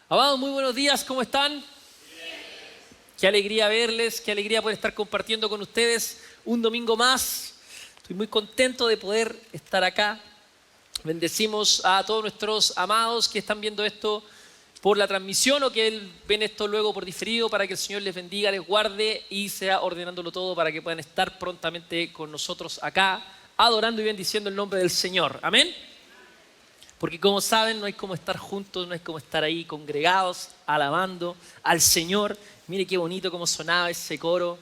Amados, muy buenos días, ¿cómo están? Qué alegría verles, qué alegría poder estar compartiendo con ustedes un domingo más. Estoy muy contento de poder estar acá. Bendecimos a todos nuestros amados que están viendo esto por la transmisión o que ven esto luego por diferido, para que el Señor les bendiga, les guarde y sea ordenándolo todo para que puedan estar prontamente con nosotros acá, adorando y bendiciendo el nombre del Señor. Amén. Porque como saben, no hay como estar juntos, no hay como estar ahí congregados, alabando al Señor. Mire qué bonito cómo sonaba ese coro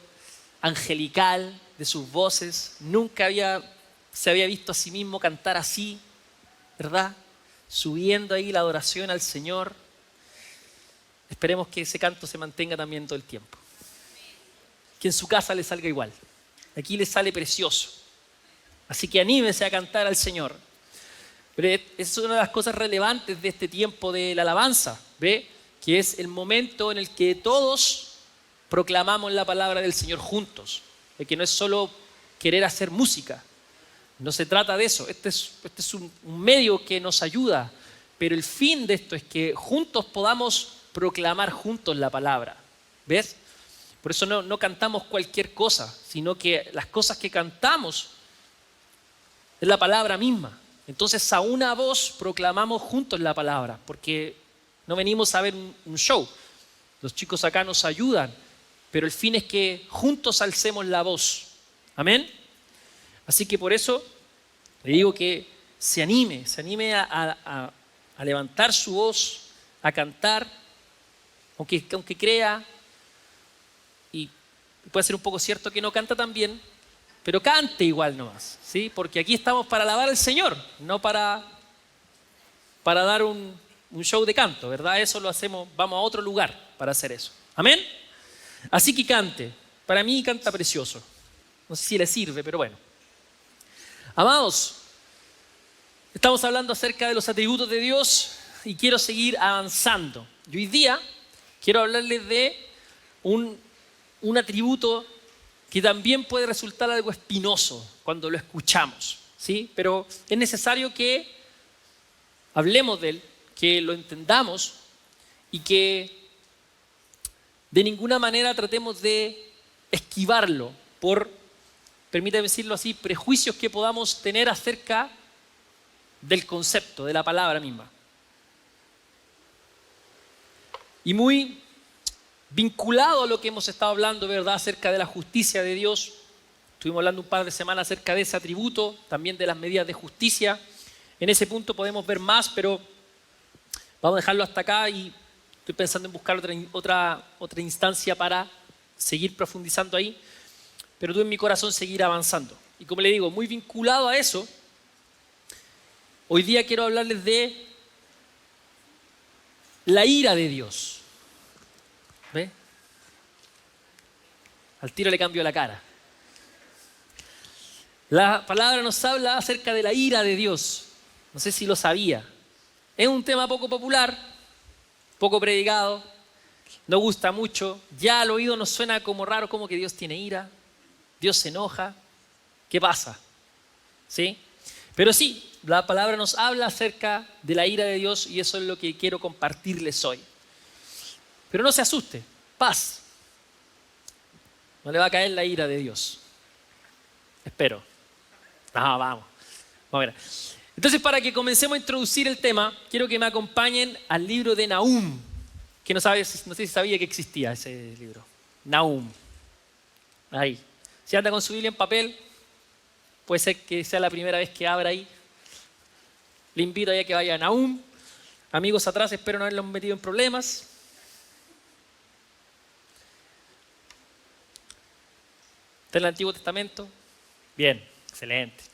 angelical de sus voces. Nunca se había visto a sí mismo cantar así, ¿verdad? Subiendo ahí la adoración al Señor. Esperemos que ese canto se mantenga también todo el tiempo. Que en su casa le salga igual. Aquí le sale precioso. Así que anímese a cantar al Señor. Pero es una de las cosas relevantes de este tiempo de la alabanza, ¿ve? Que es el momento en el que todos proclamamos la palabra del Señor juntos. De que no es solo querer hacer música, no se trata de eso. Este es un medio que nos ayuda, pero el fin de esto es que juntos podamos proclamar juntos la palabra, ¿ves? Por eso no cantamos cualquier cosa, sino que las cosas que cantamos es la palabra misma. Entonces a una voz proclamamos juntos la palabra, porque no venimos a ver un show. Los chicos acá nos ayudan, pero el fin es que juntos alcemos la voz. Amén. Así que por eso le digo que se anime a levantar su voz, a cantar, aunque crea, y puede ser un poco cierto que no canta tan bien, pero cante igual nomás, ¿sí? Porque aquí estamos para alabar al Señor, no para dar un show de canto, ¿verdad? Eso lo hacemos, vamos a otro lugar para hacer eso. ¿Amén? Así que cante. Para mí canta precioso. No sé si le sirve, pero bueno. Amados, estamos hablando acerca de los atributos de Dios y quiero seguir avanzando. Y hoy día quiero hablarles de un atributo que también puede resultar algo espinoso cuando lo escuchamos, ¿sí? Pero es necesario que hablemos de él, que lo entendamos y que de ninguna manera tratemos de esquivarlo por, permítame decirlo así, prejuicios que podamos tener acerca del concepto, de la palabra misma. Y muy vinculado a lo que hemos estado hablando, ¿verdad?, acerca de la justicia de Dios. Estuvimos hablando un par de semanas acerca de ese atributo, también de las medidas de justicia. En ese punto podemos ver más, pero vamos a dejarlo hasta acá y estoy pensando en buscar otra instancia para seguir profundizando ahí. Pero tuve en mi corazón seguir avanzando. Y como le digo, muy vinculado a eso, hoy día quiero hablarles de la ira de Dios. ¿Ve? Al tiro le cambio la cara. La palabra nos habla acerca de la ira de Dios. No sé si lo sabía. Es un tema poco popular, poco predicado, no gusta mucho. Ya al oído nos suena como raro, como que Dios tiene ira, Dios se enoja. ¿Qué pasa? ¿Sí? Pero sí, la palabra nos habla acerca de la ira de Dios y eso es lo que quiero compartirles hoy. Pero no se asuste, paz. No le va a caer la ira de Dios. Espero. No, vamos a ver. Entonces, para que comencemos a introducir el tema, quiero que me acompañen al libro de Nahum, que no sé si sabía que existía ese libro. Nahum. Ahí. Si anda con su Biblia en papel, puede ser que sea la primera vez que abra ahí. Le invito a que vaya a Nahum. Amigos atrás, espero no haberlos metido en problemas. ¿Está en el Antiguo Testamento? Bien, excelente.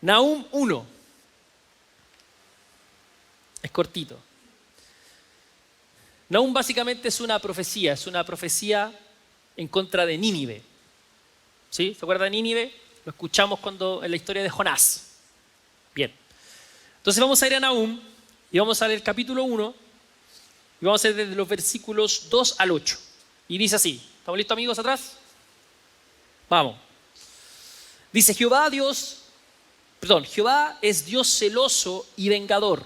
Nahum 1. Es cortito. Nahum básicamente es una profecía en contra de Nínive. ¿Sí? ¿Se acuerdan de Nínive? Lo escuchamos en la historia de Jonás. Bien. Entonces vamos a ir a Nahum y vamos a leer el capítulo 1 y vamos a leer desde los versículos 2 al 8. Y dice así. ¿Estamos listos, amigos, atrás? Vamos. Dice Jehová es Dios celoso y vengador.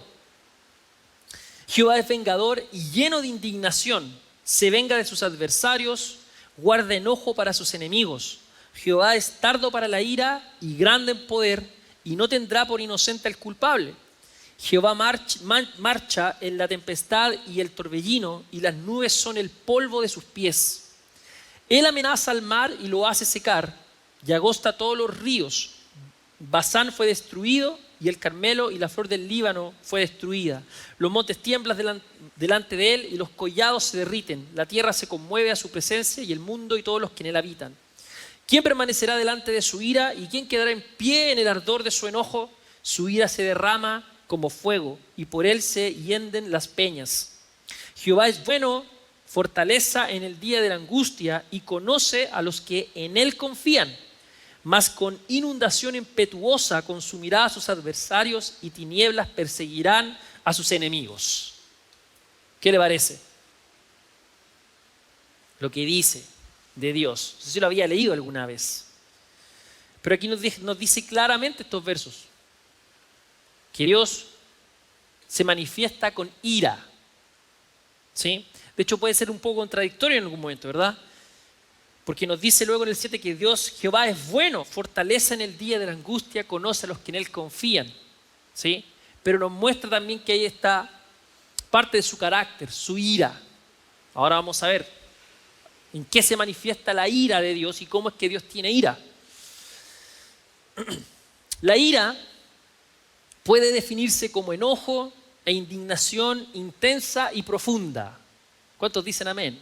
Jehová es vengador y lleno de indignación. Se venga de sus adversarios, guarda enojo para sus enemigos. Jehová es tardo para la ira y grande en poder, y no tendrá por inocente al culpable. Jehová marcha en la tempestad y el torbellino, y las nubes son el polvo de sus pies. Él amenaza al mar y lo hace secar, y agosta todos los ríos. Basán fue destruido, y el Carmelo y la flor del Líbano fue destruida. Los montes tiemblan delante de él, y los collados se derriten. La tierra se conmueve a su presencia, y el mundo y todos los que en él habitan. ¿Quién permanecerá delante de su ira? ¿Y quién quedará en pie en el ardor de su enojo? Su ira se derrama como fuego, y por él se hienden las peñas. Jehová es bueno, fortaleza en el día de la angustia, y conoce a los que en él confían. Mas con inundación impetuosa consumirá a sus adversarios, y tinieblas perseguirán a sus enemigos. ¿Qué le parece? Lo que dice de Dios. No sé si lo había leído alguna vez. Pero aquí nos dice claramente estos versos. Que Dios se manifiesta con ira. ¿Sí? De hecho puede ser un poco contradictorio en algún momento, ¿verdad? Porque nos dice luego en el 7 que Dios, Jehová es bueno, fortaleza en el día de la angustia, conoce a los que en él confían. ¿Sí? Pero nos muestra también que ahí está parte de su carácter, su ira. Ahora vamos a ver en qué se manifiesta la ira de Dios y cómo es que Dios tiene ira. La ira puede definirse como enojo e indignación intensa y profunda. ¿Cuántos dicen amén?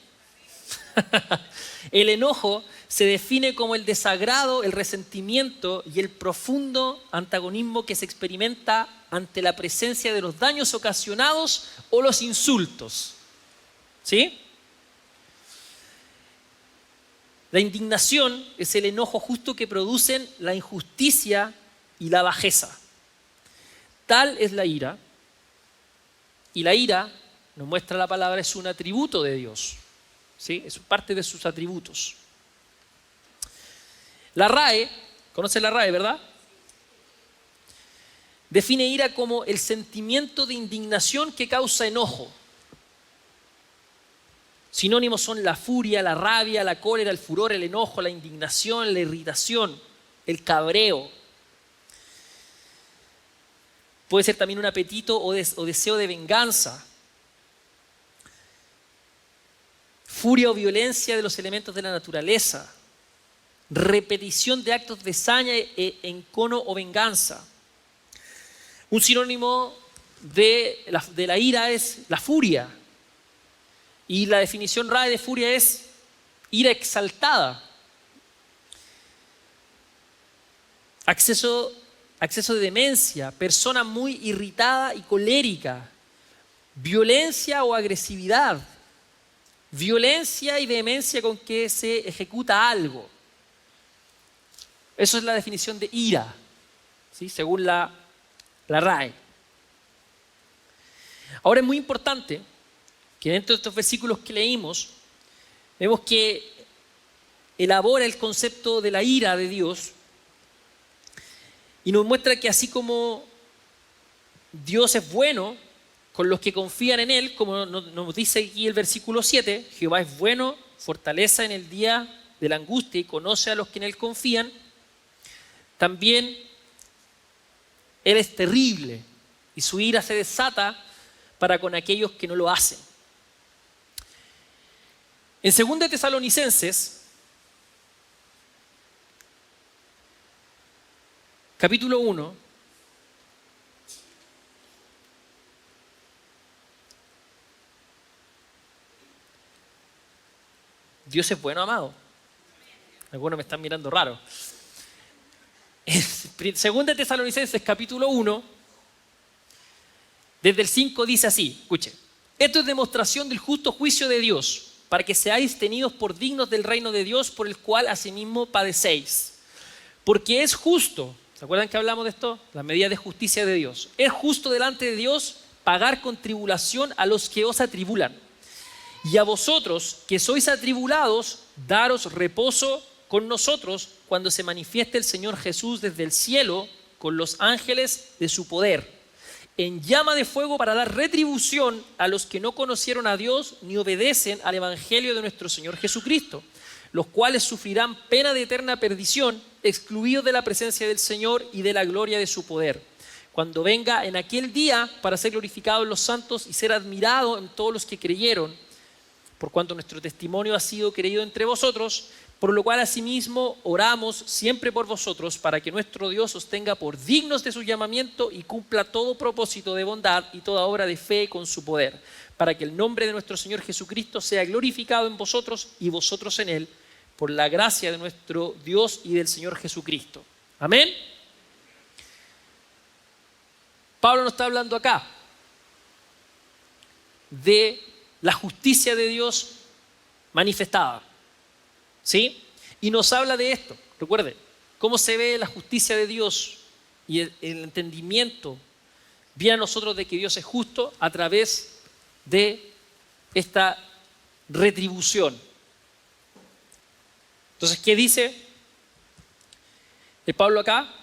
El enojo se define como el desagrado, el resentimiento y el profundo antagonismo que se experimenta ante la presencia de los daños ocasionados o los insultos. ¿Sí? La indignación es el enojo justo que producen la injusticia y la bajeza. Tal es la ira, y la ira, nos muestra la palabra, es un atributo de Dios. ¿Sí? Es parte de sus atributos. La RAE, ¿conoce la RAE, verdad? Define ira como el sentimiento de indignación que causa enojo. Sinónimos son la furia, la rabia, la cólera, el furor, el enojo, la indignación, la irritación, el cabreo. Puede ser también un apetito o deseo de venganza. Furia o violencia de los elementos de la naturaleza. Repetición de actos de saña, encono o venganza. Un sinónimo de la ira es la furia. Y la definición RAE de furia es ira exaltada. Acceso de demencia, persona muy irritada y colérica. Violencia o agresividad. Violencia y vehemencia con que se ejecuta algo. Eso es la definición de ira, ¿sí? Según la RAE. Ahora es muy importante que dentro de estos versículos que leímos, vemos que elabora el concepto de la ira de Dios y nos muestra que así como Dios es bueno con los que confían en Él, como nos dice aquí el versículo 7, Jehová es bueno, fortaleza en el día de la angustia y conoce a los que en Él confían, también Él es terrible y su ira se desata para con aquellos que no lo hacen. En 2 Tesalonicenses, capítulo 1, Dios es bueno, amado. Algunos me están mirando raro. En 2 Tesalonicenses, capítulo 1, desde el 5 dice así, escuche. Esto es demostración del justo juicio de Dios, para que seáis tenidos por dignos del reino de Dios, por el cual asimismo padecéis. Porque es justo, ¿se acuerdan que hablamos de esto? Las medidas de justicia de Dios. Es justo delante de Dios pagar con tribulación a los que os atribulan. Y a vosotros, que sois atribulados, daros reposo con nosotros cuando se manifieste el Señor Jesús desde el cielo con los ángeles de su poder, en llama de fuego para dar retribución a los que no conocieron a Dios ni obedecen al Evangelio de nuestro Señor Jesucristo, los cuales sufrirán pena de eterna perdición, excluidos de la presencia del Señor y de la gloria de su poder, cuando venga en aquel día para ser glorificado en los santos y ser admirado en todos los que creyeron, por cuanto nuestro testimonio ha sido creído entre vosotros, por lo cual asimismo oramos siempre por vosotros, para que nuestro Dios os tenga por dignos de su llamamiento y cumpla todo propósito de bondad y toda obra de fe con su poder, para que el nombre de nuestro Señor Jesucristo sea glorificado en vosotros y vosotros en Él, por la gracia de nuestro Dios y del Señor Jesucristo. Amén. Pablo nos está hablando acá de la justicia de Dios manifestada, ¿sí? Y nos habla de esto. Recuerde, cómo se ve la justicia de Dios y el entendimiento bien a nosotros de que Dios es justo a través de esta retribución. Entonces, ¿qué dice el Pablo acá?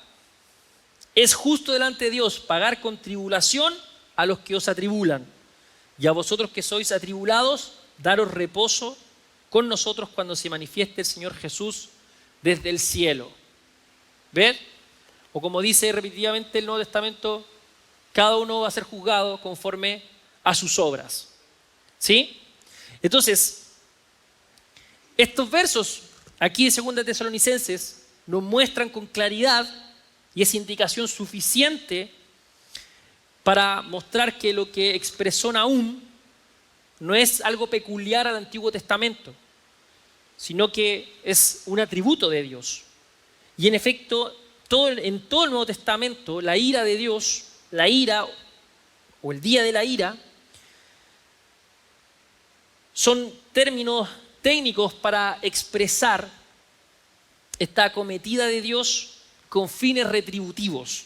Es justo delante de Dios pagar con tribulación a los que os atribulan, y a vosotros que sois atribulados, daros reposo con nosotros cuando se manifieste el Señor Jesús desde el cielo. ¿Ven? O como dice repetitivamente el Nuevo Testamento, cada uno va a ser juzgado conforme a sus obras. ¿Sí? Entonces, estos versos aquí de 2 Tesalonicenses nos muestran con claridad, y es indicación suficiente para mostrar que lo que expresó Nahum no es algo peculiar al Antiguo Testamento, sino que es un atributo de Dios. Y en efecto, en todo el Nuevo Testamento, la ira de Dios, la ira o el día de la ira, son términos técnicos para expresar esta acometida de Dios con fines retributivos.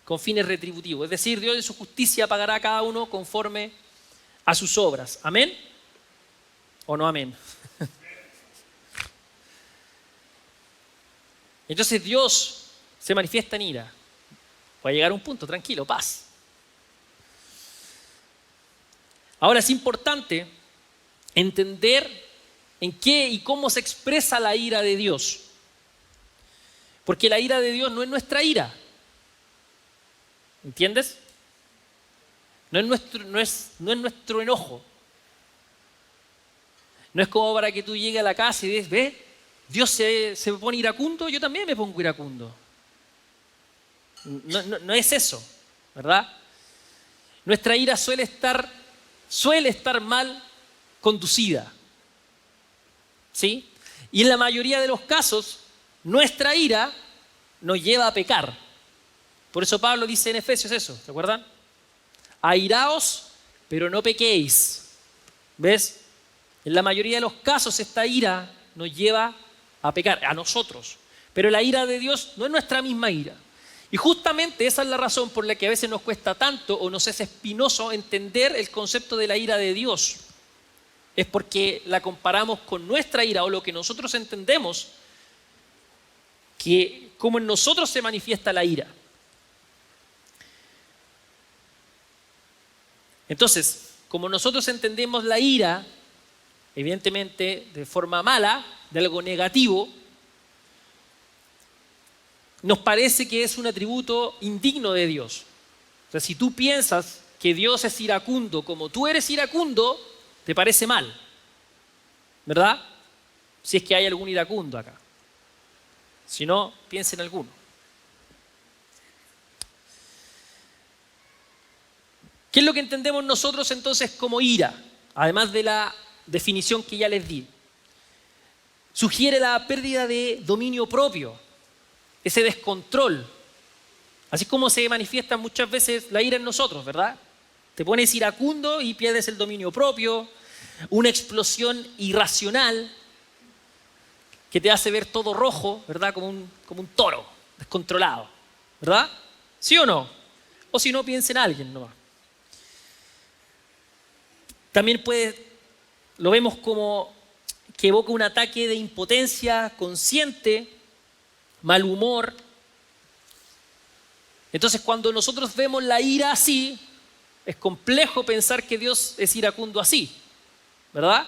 Con fines retributivos. Es decir, Dios en su justicia pagará a cada uno conforme a sus obras. ¿Amén? ¿O no amén? Entonces Dios se manifiesta en ira. Va a llegar a un punto, tranquilo, paz. Ahora es importante entender en qué y cómo se expresa la ira de Dios. Porque la ira de Dios no es nuestra ira. ¿Entiendes? No es nuestro enojo. No es como para que tú llegues a la casa y dices, ve, Dios se pone iracundo, yo también me pongo iracundo. No es eso, ¿verdad? Nuestra ira suele estar mal conducida. ¿Sí? Y en la mayoría de los casos, nuestra ira nos lleva a pecar. Por eso Pablo dice en Efesios eso, ¿se acuerdan? Airaos, pero no pequéis. ¿Ves? En la mayoría de los casos esta ira nos lleva a pecar, a nosotros. Pero la ira de Dios no es nuestra misma ira. Y justamente esa es la razón por la que a veces nos cuesta tanto o nos es espinoso entender el concepto de la ira de Dios. Es porque la comparamos con nuestra ira o lo que nosotros entendemos que como en nosotros se manifiesta la ira. Entonces, como nosotros entendemos la ira, evidentemente de forma mala, de algo negativo, nos parece que es un atributo indigno de Dios. O sea, si tú piensas que Dios es iracundo como tú eres iracundo, te parece mal, ¿verdad? Si es que hay algún iracundo acá. Si no, piensa en alguno. ¿Qué es lo que entendemos nosotros entonces como ira? Además de la definición que ya les di. Sugiere la pérdida de dominio propio, ese descontrol. Así como se manifiesta muchas veces la ira en nosotros, ¿verdad? Te pones iracundo y pierdes el dominio propio, una explosión irracional que te hace ver todo rojo, ¿verdad? Como un toro descontrolado, ¿verdad? ¿Sí o no? O si no, piensa en alguien nomás. También lo vemos como que evoca un ataque de impotencia consciente, mal humor, Entonces, cuando nosotros vemos la ira así, es complejo pensar que Dios es iracundo así, ¿verdad?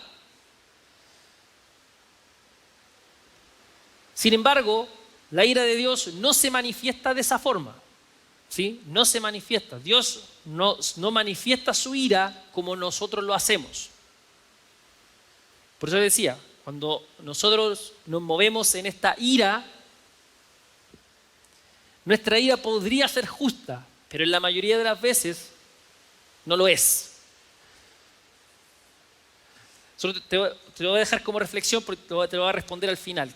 Sin embargo, la ira de Dios no se manifiesta de esa forma, ¿sí? No se manifiesta. Dios no manifiesta su ira como nosotros lo hacemos. Por eso decía, cuando nosotros nos movemos en esta ira, nuestra ira podría ser justa, pero en la mayoría de las veces no lo es. Solo te lo voy a dejar como reflexión porque te lo voy a responder al final.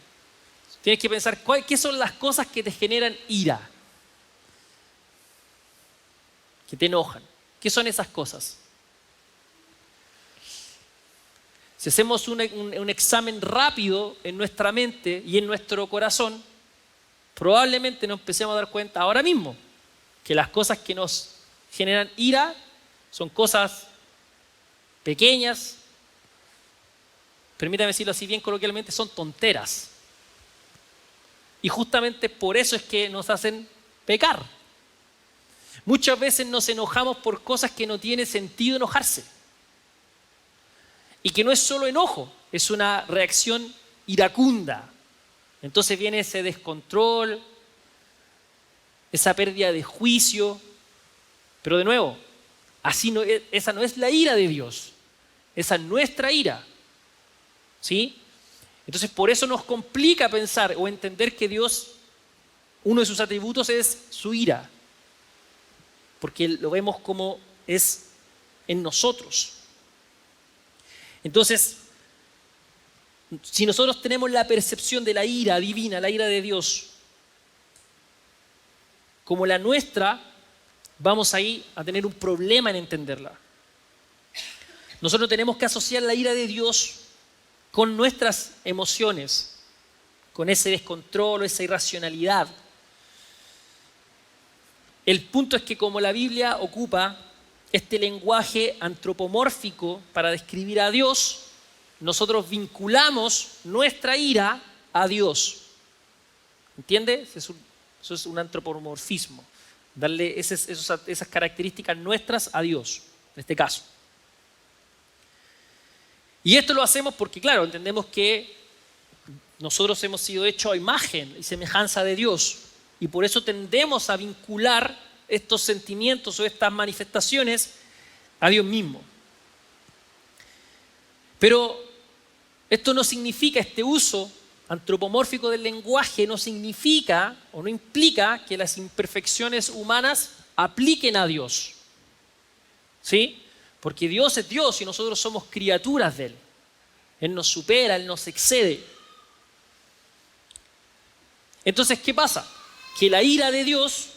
Tienes que pensar qué son las cosas que te generan ira, que te enojan. ¿Qué son esas cosas? Si hacemos un examen rápido en nuestra mente y en nuestro corazón, probablemente nos empecemos a dar cuenta ahora mismo que las cosas que nos generan ira son cosas pequeñas, permítame decirlo así bien coloquialmente, son tonteras. Y justamente por eso es que nos hacen pecar. Muchas veces nos enojamos por cosas que no tiene sentido enojarse. Y que no es solo enojo, es una reacción iracunda. Entonces viene ese descontrol, esa pérdida de juicio. Pero de nuevo, esa no es la ira de Dios, esa es nuestra ira. ¿Sí? Entonces por eso nos complica pensar o entender que Dios, uno de sus atributos es su ira. Porque lo vemos como es en nosotros. Entonces, si nosotros tenemos la percepción de la ira divina, la ira de Dios, como la nuestra, vamos ahí a tener un problema en entenderla. Nosotros tenemos que asociar la ira de Dios con nuestras emociones, con ese descontrol o esa irracionalidad. El punto es que como la Biblia ocupa este lenguaje antropomórfico para describir a Dios, nosotros vinculamos nuestra ira a Dios. ¿Entiende? Eso es un antropomorfismo. Darle esas características nuestras a Dios, en este caso. Y esto lo hacemos porque, claro, entendemos que nosotros hemos sido hechos a imagen y semejanza de Dios. Y por eso tendemos a vincular estos sentimientos o estas manifestaciones a Dios mismo. Pero esto no significa, este uso antropomórfico del lenguaje no significa o no implica que las imperfecciones humanas apliquen a Dios. ¿Sí? Porque Dios es Dios y nosotros somos criaturas de Él. Él nos supera, Él nos excede. Entonces, ¿qué pasa? Que la ira de Dios,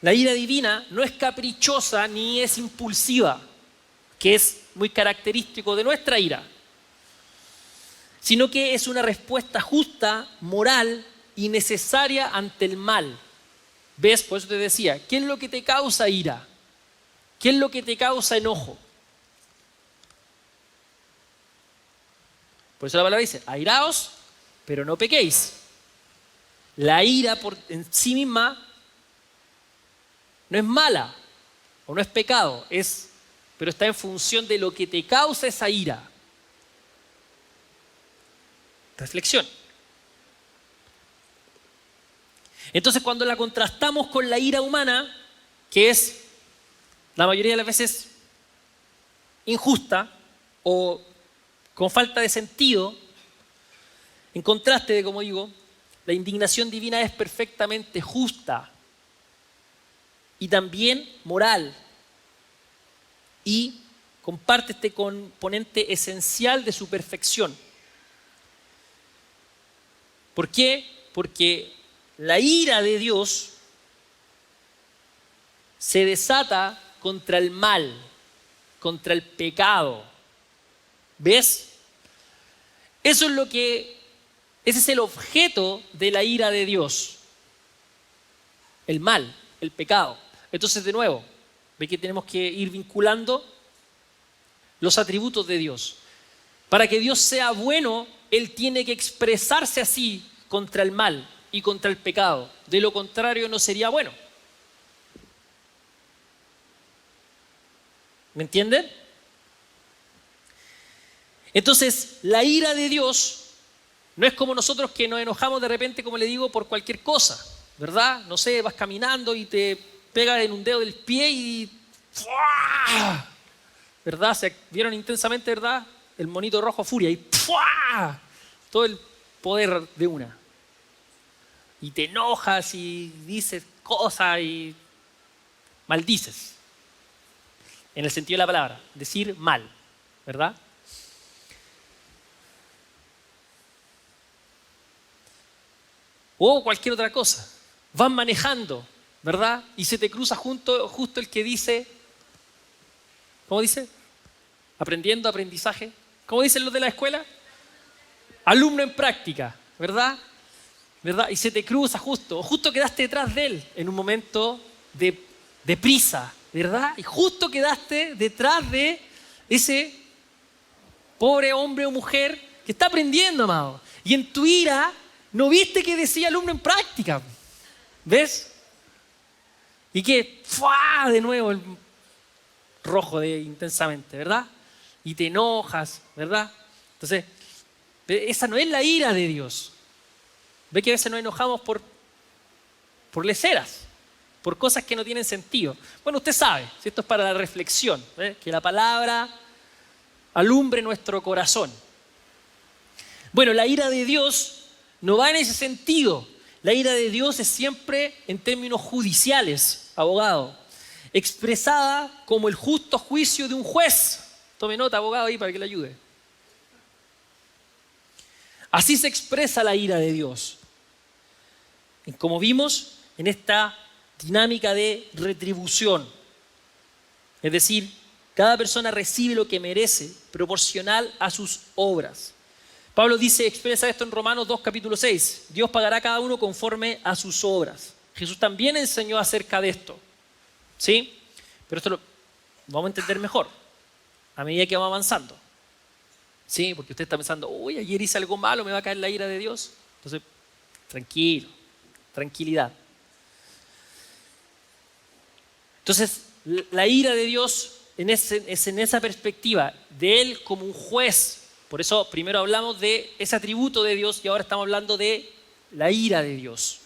la ira divina, no es caprichosa ni es impulsiva, que es muy característico de nuestra ira, sino que es una respuesta justa, moral y necesaria ante el mal. ¿Ves? Por eso te decía, ¿qué es lo que te causa ira? ¿Qué es lo que te causa enojo? Por eso la palabra dice, airaos, pero no pequéis. La ira en sí misma no es mala o no es pecado, pero está en función de lo que te causa esa ira. Reflexión. Entonces, cuando la contrastamos con la ira humana, que es la mayoría de las veces injusta o con falta de sentido, en contraste de, como digo, la indignación divina es perfectamente justa y también moral y comparte este componente esencial de su perfección. ¿Por qué? Porque la ira de Dios se desata contra el mal, contra el pecado. ¿Ves? Ese es el objeto de la ira de Dios. El mal, el pecado. Entonces, de nuevo, ve que tenemos que ir vinculando los atributos de Dios. Para que Dios sea bueno, Él tiene que expresarse así contra el mal y contra el pecado. De lo contrario, no sería bueno. ¿Me entienden? Entonces, la ira de Dios no es como nosotros que nos enojamos de repente, como le digo, por cualquier cosa, ¿verdad? No sé, vas caminando y te pegas en un dedo del pie y ¡fua! ¿Verdad? Se vieron intensamente, ¿verdad? El monito rojo furia y ¡fua! Todo el poder de una. Y te enojas y dices cosas y maldices. En el sentido de la palabra, decir mal, ¿verdad? O cualquier otra cosa. Vas manejando, ¿verdad? Y se te cruza justo el que dice, ¿cómo dice? Aprendiendo, aprendizaje. ¿Cómo dicen los de la escuela? Alumno en práctica, ¿verdad? ¿Verdad? Y se te cruza justo quedaste detrás de él en un momento de prisa, ¿verdad? Y justo quedaste detrás de ese pobre hombre o mujer que está aprendiendo, amado. Y en tu ira no viste que decía alumno en práctica. ¿Ves? Y que ¡fua! De nuevo el rojo intensamente, ¿verdad? Y te enojas, ¿verdad? Entonces, esa no es la ira de Dios. Ve que a veces nos enojamos por leceras, por cosas que no tienen sentido. Bueno, usted sabe, si esto es para la reflexión, ¿eh? Que la palabra alumbre nuestro corazón. Bueno, la ira de Dios no va en ese sentido. La ira de Dios es siempre en términos judiciales, abogado, expresada como el justo juicio de un juez. Tome nota, abogado, ahí para que le ayude. Así se expresa la ira de Dios. Como vimos en esta dinámica de retribución. Es decir, cada persona recibe lo que merece, proporcional a sus obras. Pablo expresa esto en Romanos 2, capítulo 6. Dios pagará a cada uno conforme a sus obras. Jesús también enseñó acerca de esto. ¿Sí? Pero esto lo vamos a entender mejor a medida que vamos avanzando. ¿Sí? Porque usted está pensando, uy, ayer hice algo malo, me va a caer la ira de Dios. Entonces, tranquilo, tranquilidad. Entonces, la ira de Dios es en esa perspectiva, de Él como un juez. Por eso primero hablamos de ese atributo de Dios y ahora estamos hablando de la ira de Dios.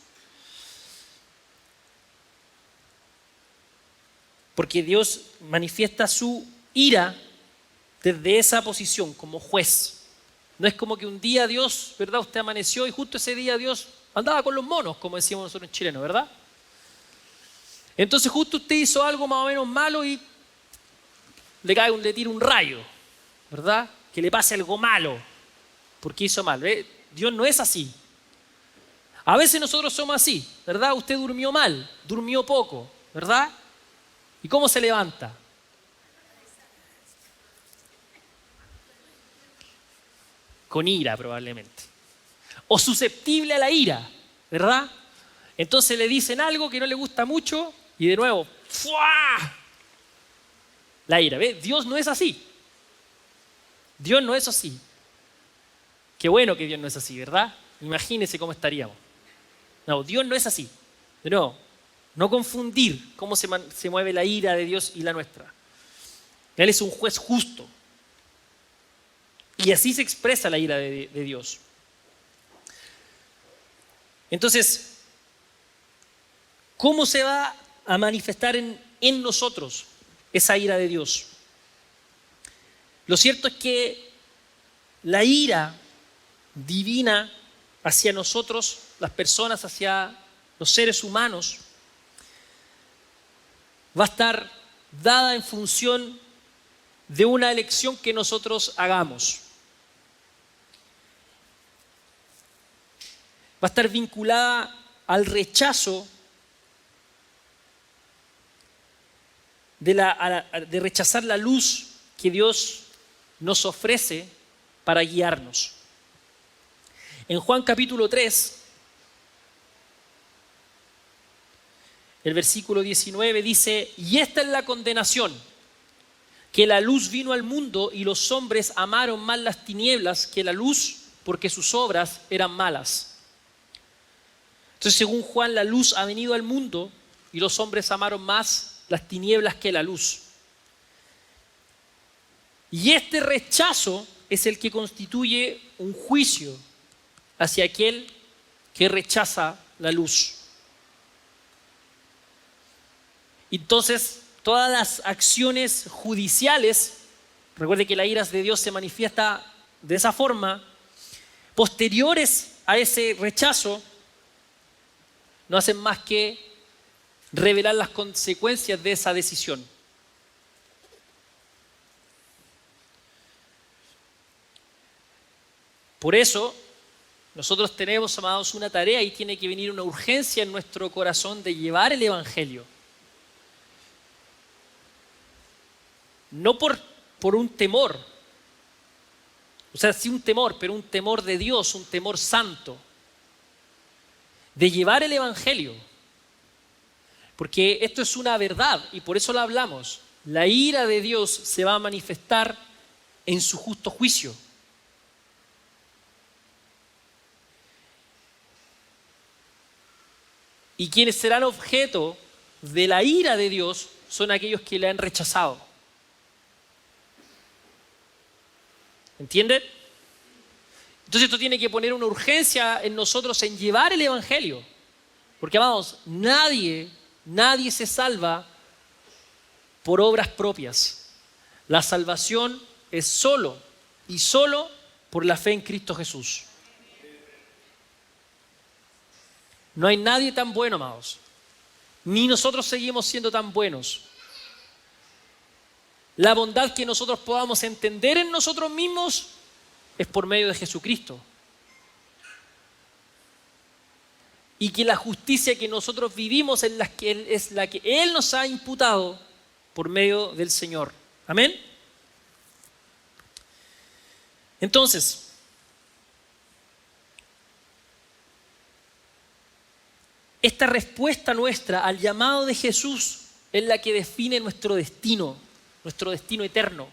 Porque Dios manifiesta su ira desde esa posición como juez. No es como que un día Dios, ¿verdad? Usted amaneció y justo ese día Dios andaba con los monos, como decíamos nosotros en chileno, ¿verdad? Entonces justo usted hizo algo más o menos malo y le tira un rayo, ¿verdad? Que le pase algo malo porque hizo mal. ¿Ve? Dios no es así. A veces nosotros somos así, ¿verdad? Usted durmió mal, durmió poco, ¿verdad? ¿Y cómo se levanta? Con ira probablemente. O susceptible a la ira, ¿verdad? Entonces le dicen algo que no le gusta mucho y de nuevo, ¡fua! La ira. ¿Ve? Dios no es así. Dios no es así. Qué bueno que Dios no es así, ¿verdad? Imagínese cómo estaríamos. No, Dios no es así. De nuevo, no confundir cómo se mueve la ira de Dios y la nuestra. Él es un juez justo. Y así se expresa la ira de Dios. Entonces, ¿cómo se va a manifestar en nosotros esa ira de Dios? Lo cierto es que la ira divina hacia nosotros, las personas, hacia los seres humanos, va a estar dada en función de una elección que nosotros hagamos. Va a estar vinculada al rechazo de rechazar la luz que Dios nos ofrece para guiarnos. En Juan capítulo 3, el versículo 19 dice: y esta es la condenación, que la luz vino al mundo y los hombres amaron más las tinieblas que la luz, porque sus obras eran malas. Entonces, según Juan, la luz ha venido al mundo y los hombres amaron más las tinieblas que la luz. Y este rechazo es el que constituye un juicio hacia aquel que rechaza la luz. Entonces, todas las acciones judiciales, recuerde que la ira de Dios se manifiesta de esa forma, posteriores a ese rechazo, no hacen más que revelar las consecuencias de esa decisión. Por eso, nosotros tenemos, amados, una tarea y tiene que venir una urgencia en nuestro corazón de llevar el Evangelio. No por un temor, o sea, sí un temor, pero un temor de Dios, un temor santo, de llevar el Evangelio. Porque esto es una verdad y por eso lo hablamos. La ira de Dios se va a manifestar en su justo juicio. Y quienes serán objeto de la ira de Dios son aquellos que le han rechazado. ¿Entienden? Entonces esto tiene que poner una urgencia en nosotros en llevar el Evangelio. Porque, amados, nadie se salva por obras propias. La salvación es solo y solo por la fe en Cristo Jesús. No hay nadie tan bueno, amados. Ni nosotros seguimos siendo tan buenos. La bondad que nosotros podamos entender en nosotros mismos es por medio de Jesucristo. Y que la justicia que nosotros vivimos es la que Él nos ha imputado por medio del Señor. Amén. Entonces, esta respuesta nuestra al llamado de Jesús es la que define nuestro destino eterno.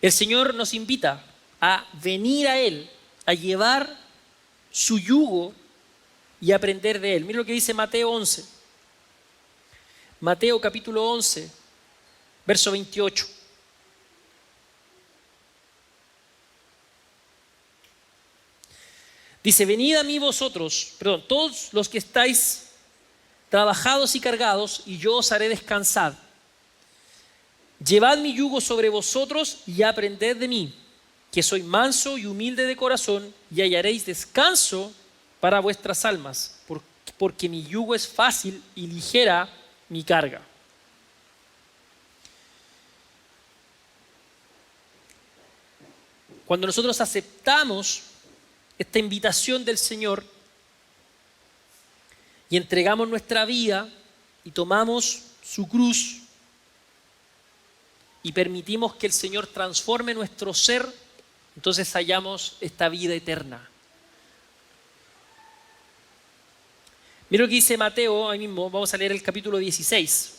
El Señor nos invita a venir a Él, a llevar su yugo y aprender de Él. Mira lo que dice Mateo 11. Mateo capítulo 11, verso 28. Dice, venid a mí todos los que estáis trabajados y cargados, y yo os haré descansar. Llevad mi yugo sobre vosotros y aprended de mí, que soy manso y humilde de corazón, y hallaréis descanso para vuestras almas, porque mi yugo es fácil y ligera mi carga. Cuando nosotros aceptamos esta invitación del Señor y entregamos nuestra vida y tomamos su cruz y permitimos que el Señor transforme nuestro ser, entonces hallamos esta vida eterna. Mira lo que dice Mateo, ahí mismo, vamos a leer el capítulo 16.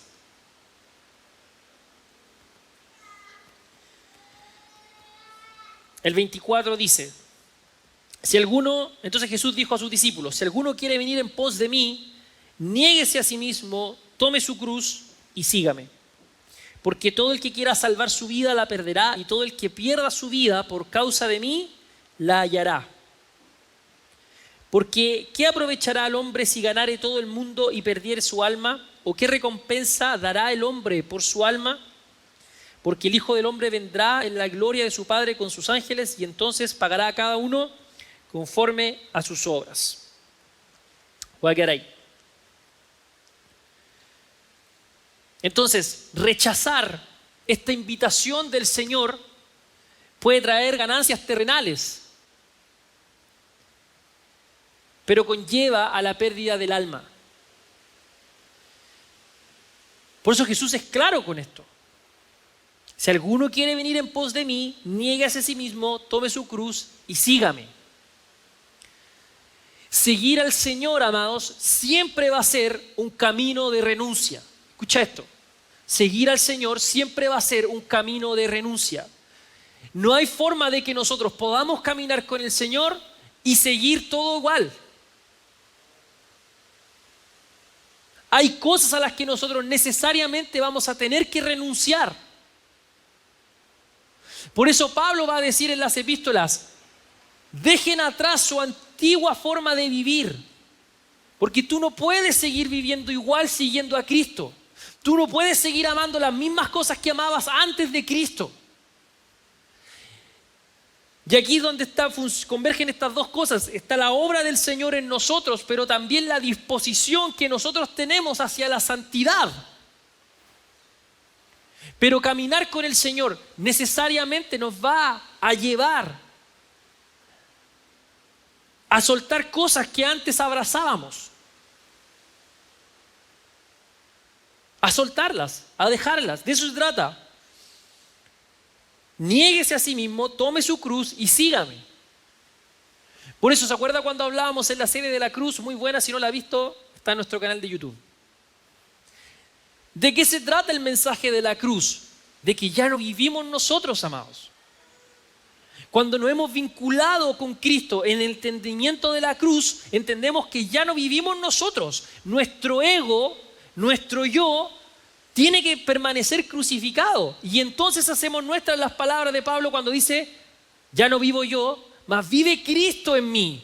El 24 dice, entonces Jesús dijo a sus discípulos, si alguno quiere venir en pos de mí, niéguese a sí mismo, tome su cruz y sígame. Porque todo el que quiera salvar su vida la perderá, y todo el que pierda su vida por causa de mí la hallará. Porque ¿qué aprovechará al hombre si ganare todo el mundo y perdiere su alma? ¿O qué recompensa dará el hombre por su alma? Porque el Hijo del Hombre vendrá en la gloria de su Padre con sus ángeles, y entonces pagará a cada uno conforme a sus obras. Voy a quedar ahí. Entonces, rechazar esta invitación del Señor puede traer ganancias terrenales, pero conlleva a la pérdida del alma. Por eso Jesús es claro con esto. Si alguno quiere venir en pos de mí, niéguese a sí mismo, tome su cruz y sígame. Seguir al Señor, amados, siempre va a ser un camino de renuncia. Escucha esto. Seguir al Señor siempre va a ser un camino de renuncia. No hay forma de que nosotros podamos caminar con el Señor y seguir todo igual. Hay cosas a las que nosotros necesariamente vamos a tener que renunciar. Por eso Pablo va a decir en las epístolas, dejen atrás su antigua forma de vivir, porque tú no puedes seguir viviendo igual siguiendo a Cristo. Tú no puedes seguir amando las mismas cosas que amabas antes de Cristo. Y aquí es donde convergen estas dos cosas. Está la obra del Señor en nosotros, pero también la disposición que nosotros tenemos hacia la santidad. Pero caminar con el Señor necesariamente nos va a llevar a soltar cosas que antes abrazábamos. A soltarlas, a dejarlas. De eso se trata. Niéguese a sí mismo, tome su cruz y sígame. Por eso, ¿se acuerda cuando hablábamos en la serie de la cruz? Muy buena, si no la ha visto, está en nuestro canal de YouTube. ¿De qué se trata el mensaje de la cruz? De que ya no vivimos nosotros, amados. Cuando nos hemos vinculado con Cristo en el entendimiento de la cruz, entendemos que ya no vivimos nosotros. Nuestro ego, nuestro yo, tiene que permanecer crucificado. Y entonces hacemos nuestras las palabras de Pablo cuando dice, ya no vivo yo, mas vive Cristo en mí.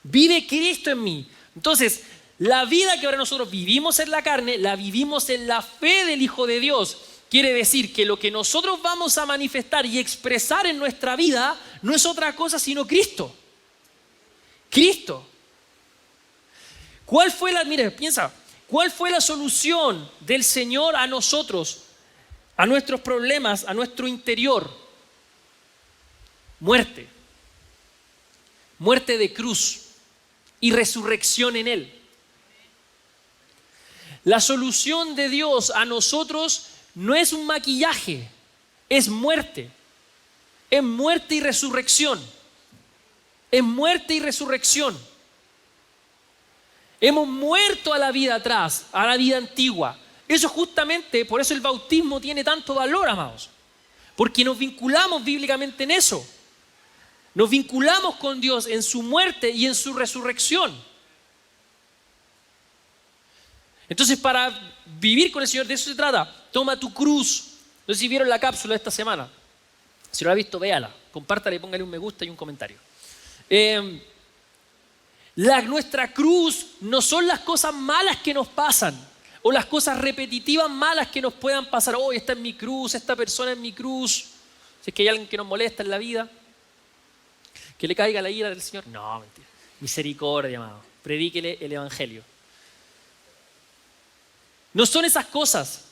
Vive Cristo en mí. Entonces, la vida que ahora nosotros vivimos en la carne, la vivimos en la fe del Hijo de Dios. Quiere decir que lo que nosotros vamos a manifestar y expresar en nuestra vida no es otra cosa sino Cristo. Cristo. Piensa, ¿cuál fue la solución del Señor a nosotros, a nuestros problemas, a nuestro interior? Muerte. Muerte de cruz y resurrección en Él. La solución de Dios a nosotros no es un maquillaje, es muerte. Es muerte y resurrección. Es muerte y resurrección. Hemos muerto a la vida atrás, a la vida antigua. Eso justamente, por eso el bautismo tiene tanto valor, amados. Porque nos vinculamos bíblicamente en eso. Nos vinculamos con Dios en su muerte y en su resurrección. Entonces, para vivir con el Señor, de eso se trata. Toma tu cruz. No sé si vieron la cápsula esta semana. Si no la ha visto, véala. Compártala y póngale un me gusta y un comentario. Nuestra cruz no son las cosas malas que nos pasan o las cosas repetitivas malas que nos puedan pasar. Oh, esta es mi cruz, esta persona es mi cruz. Si es que hay alguien que nos molesta en la vida, que le caiga la ira del Señor. No, mentira. Misericordia, amado. Predíquele el evangelio. No son esas cosas.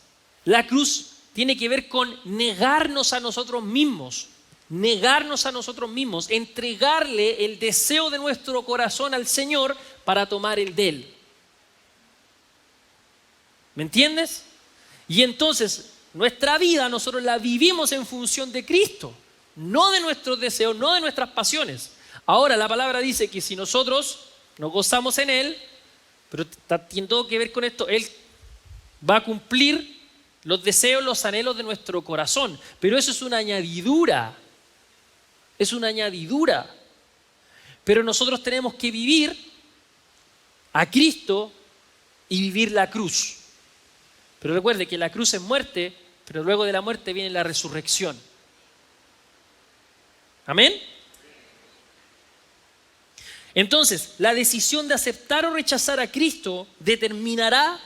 La cruz tiene que ver con negarnos a nosotros mismos. Negarnos a nosotros mismos, entregarle el deseo de nuestro corazón al Señor para tomar el de Él. ¿Me entiendes? Y entonces, nuestra vida nosotros la vivimos en función de Cristo, no de nuestros deseos, no de nuestras pasiones. Ahora, la palabra dice que si nosotros nos gozamos en Él, pero tiene todo que ver con esto, Él va a cumplir los deseos, los anhelos de nuestro corazón. Pero eso es una añadidura. Es una añadidura. Pero nosotros tenemos que vivir a Cristo y vivir la cruz. Pero recuerde que la cruz es muerte, pero luego de la muerte viene la resurrección. ¿Amén? Entonces, la decisión de aceptar o rechazar a Cristo determinará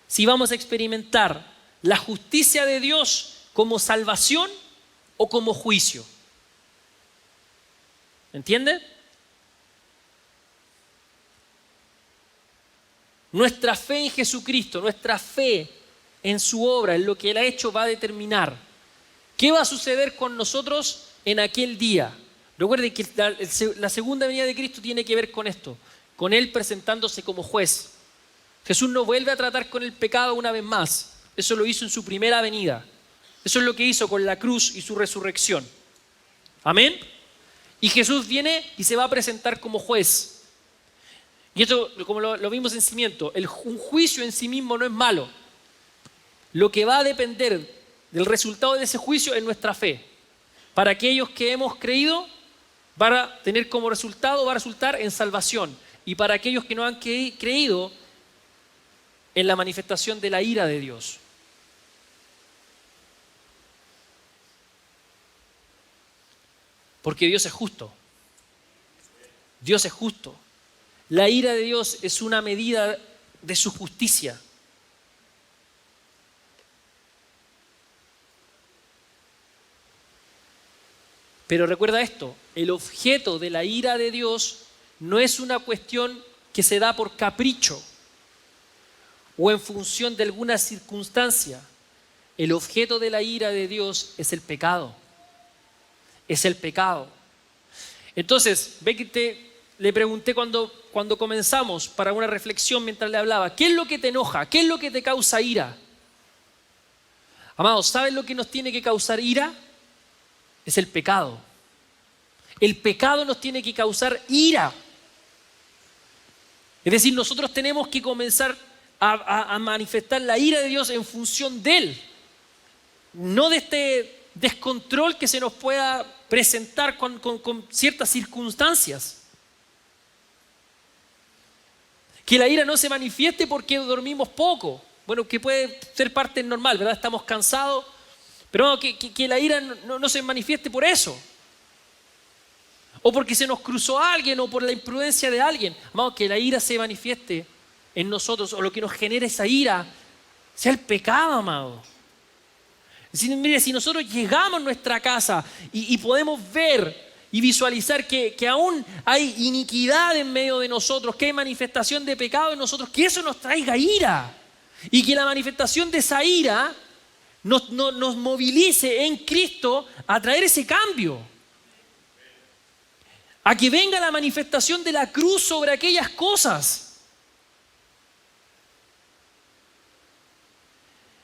si vamos a experimentar la justicia de Dios como salvación o como juicio. ¿Entiende? Nuestra fe en Jesucristo, nuestra fe en su obra, en lo que Él ha hecho, va a determinar qué va a suceder con nosotros en aquel día. Recuerden que la segunda venida de Cristo tiene que ver con esto, con Él presentándose como juez. Jesús no vuelve a tratar con el pecado una vez más. Eso lo hizo en su primera venida. Eso es lo que hizo con la cruz y su resurrección. Amén. Y Jesús viene y se va a presentar como juez. Y esto, como lo vimos en cimiento, un juicio en sí mismo no es malo. Lo que va a depender del resultado de ese juicio es nuestra fe. Para aquellos que hemos creído, va a tener como resultado, va a resultar en salvación. Y para aquellos que no han creído, en la manifestación de la ira de Dios. Porque Dios es justo. Dios es justo. La ira de Dios es una medida de su justicia. Pero recuerda esto, el objeto de la ira de Dios no es una cuestión que se da por capricho o en función de alguna circunstancia. El objeto de la ira de Dios es el pecado. Es el pecado. Entonces, ve que le pregunté cuando comenzamos para una reflexión mientras le hablaba, ¿qué es lo que te enoja? ¿Qué es lo que te causa ira? Amados, ¿sabes lo que nos tiene que causar ira? Es el pecado. El pecado nos tiene que causar ira. Es decir, nosotros tenemos que comenzar a manifestar la ira de Dios en función de Él. No de este descontrol que se nos pueda presentar con ciertas circunstancias. Que la ira no se manifieste porque dormimos poco. Bueno, que puede ser parte normal, ¿verdad? Estamos cansados. Pero no, que la ira no se manifieste por eso. O porque se nos cruzó alguien o por la imprudencia de alguien. Amado, que la ira se manifieste en nosotros o lo que nos genera esa ira sea el pecado, amado. Mire, si nosotros llegamos a nuestra casa y podemos ver y visualizar que aún hay iniquidad en medio de nosotros, que hay manifestación de pecado en nosotros, que eso nos traiga ira. Y que la manifestación de esa ira nos movilice en Cristo a traer ese cambio. A que venga la manifestación de la cruz sobre aquellas cosas.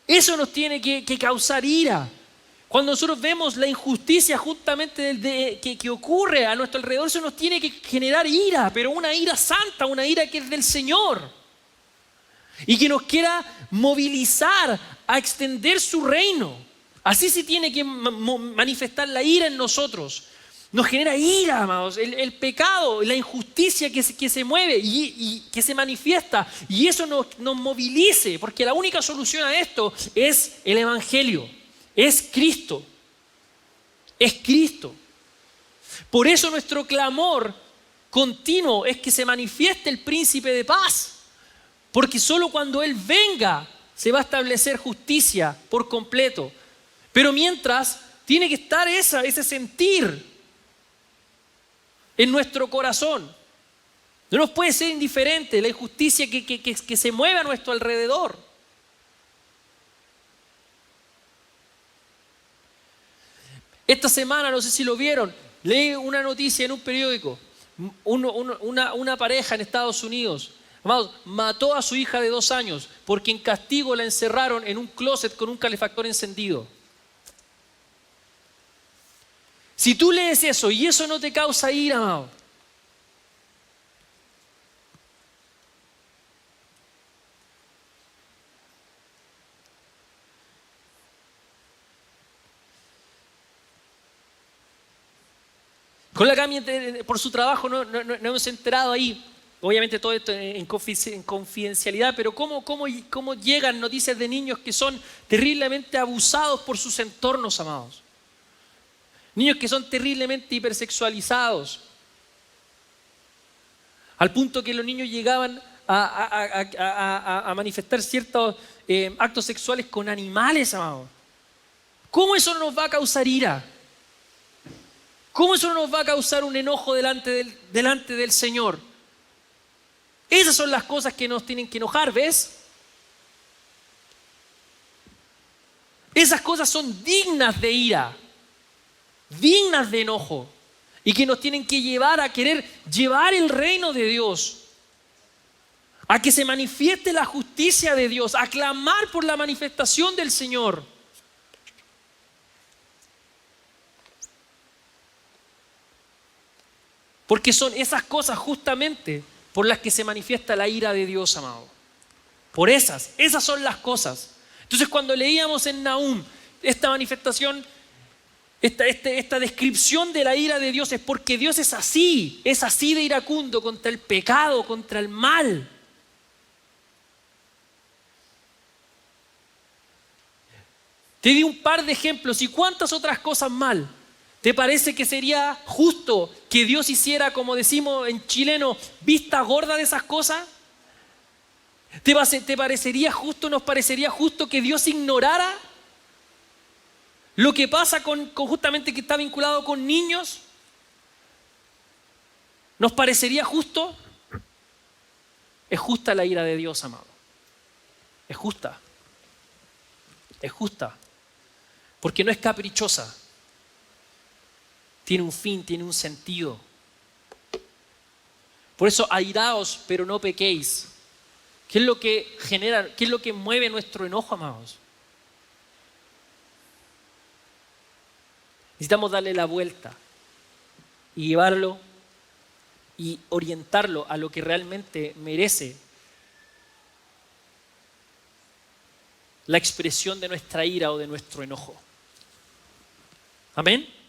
Eso nos tiene que causar ira. Cuando nosotros vemos la injusticia justamente que ocurre a nuestro alrededor, eso nos tiene que generar ira, pero una ira santa, una ira que es del Señor. Y que nos quiera movilizar a extender su reino. Así se tiene que manifestar la ira en nosotros. Nos genera ira, amados. El pecado, la injusticia que se mueve y que se manifiesta. Y eso nos movilice, porque la única solución a esto es el Evangelio. Es Cristo. Es Cristo. Por eso nuestro clamor continuo es que se manifieste el Príncipe de Paz. Porque solo cuando Él venga se va a establecer justicia por completo. Pero mientras tiene que estar ese sentir en nuestro corazón. No nos puede ser indiferente la injusticia que se mueve a nuestro alrededor. Esta semana, no sé si lo vieron, leí una noticia en un periódico. Una pareja en Estados Unidos, amados, mató a su hija de 2 años porque en castigo la encerraron en un closet con un calefactor encendido. Si tú lees eso y eso no te causa ira, amado, con la Cami por su trabajo no hemos enterado ahí. Obviamente todo esto en confidencialidad, pero ¿cómo llegan noticias de niños que son terriblemente abusados por sus entornos, amados? Niños que son terriblemente hipersexualizados, al punto que los niños llegaban a manifestar ciertos actos sexuales con animales, amados. ¿Cómo eso no nos va a causar ira? ¿Cómo eso no nos va a causar un enojo delante del Señor? Esas son las cosas que nos tienen que enojar, ¿ves? Esas cosas son dignas de ira, dignas de enojo, y que nos tienen que llevar a querer llevar el reino de Dios, a que se manifieste la justicia de Dios, a clamar por la manifestación del Señor. Porque son esas cosas justamente por las que se manifiesta la ira de Dios, amado. Por esas son las cosas. Entonces cuando leíamos en Nahum esta manifestación, esta descripción de la ira de Dios, es porque Dios es así de iracundo contra el pecado, contra el mal. Te di un par de ejemplos y cuántas otras cosas mal ¿Te parece que sería justo que Dios hiciera, como decimos en chileno, vista gorda de esas cosas? ¿Te parecería justo, nos parecería justo que Dios ignorara lo que pasa con justamente que está vinculado con niños? ¿Nos parecería justo? Es justa la ira de Dios, amado. Es justa. Es justa. Porque no es caprichosa. Tiene un fin, tiene un sentido. Por eso, airaos, pero no pequéis. ¿Qué es lo que genera, qué es lo que mueve nuestro enojo, amados? Necesitamos darle la vuelta y llevarlo y orientarlo a lo que realmente merece la expresión de nuestra ira o de nuestro enojo. Amén.